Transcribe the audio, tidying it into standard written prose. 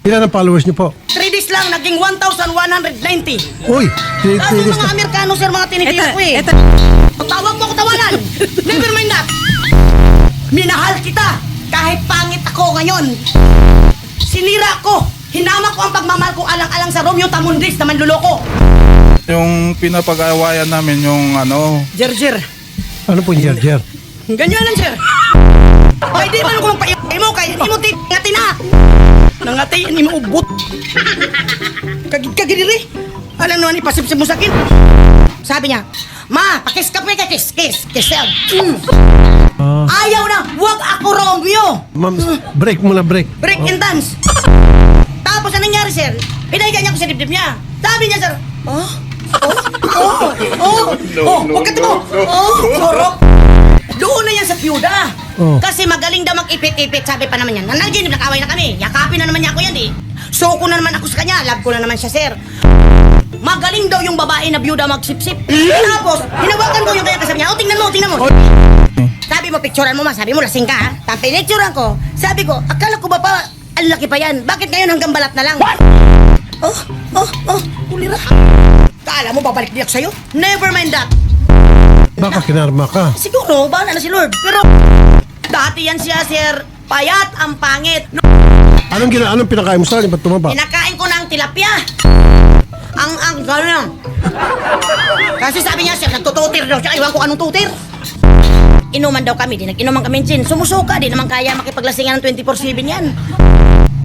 Ilan ang followers niyo po? 3 days lang, naging 1,190. Uy, Kasi mga Amerikano, sir, mga tinitira ko eh. Tawag mo ako tawanan. Never mind that. Minahal kita. Kahit pangit ako ngayon. Sinira ko. Hinama ko ang pagmamahal ko alang-alang sa Romeo Tamundis na manluloko. Yung pinapag-awayan namin yung Jer. Ano po yung Jer? Ganyan lang, sir. Ay, di man ko magpaiyak mo. Kaya di mo ngati na. Nangati, hindi mo ubot. Kagidiri. Alam naman, ipasipsip mo sa akin. Sabi niya, Ma, pakis ka pa ka, kiss. Ayaw na, huwag ako Romeo. Ma'am, break muna, break. Break and dance. Tapos anong nangyari, sir? Pinahiga niya ako sa dibdib niya. Sabi niya, sir, huwag ka mo. Sorok. Doon na yan sa pyuda. Kasi magaling daw mag-ipit-ipit, sabi pa naman yan. Nanaginip, nag-away na kami. Yakapin na naman niya ako yan, eh. Soko na naman ako sa kanya. Love ko na naman siya, sir. Magaling daw yung babae na byuda magsipsip. Tapos, hinawakan ko yung kaya kasabi niya. Tingnan mo. Sabi mo, picturean mo, ma. Sabi mo, lasing ka, ha? Tapos, pinicturean ko. Sabi ko, akala ko ba pa, ang laki pa yan. Bakit ngayon hanggang balat na lang? Ulira. Kala mo, babalik diyak sa'yo? Never mind that. Baka kinarma ka. Siguro, bahala na si Lord. Pero, dati yan siya, sir. Payat ang pangit. Anong pinakain mo sa akin? Ba't tumaba? Pinakain ko ng tilapia. Ang gano'n. Kasi sabi niya, sir, nagtututir daw siya. Iwan ko anong tutir. Inuman daw kami, di nag-inuman kami gin. Sumusuka, di naman kaya makipaglasingan ng 24/7 yan.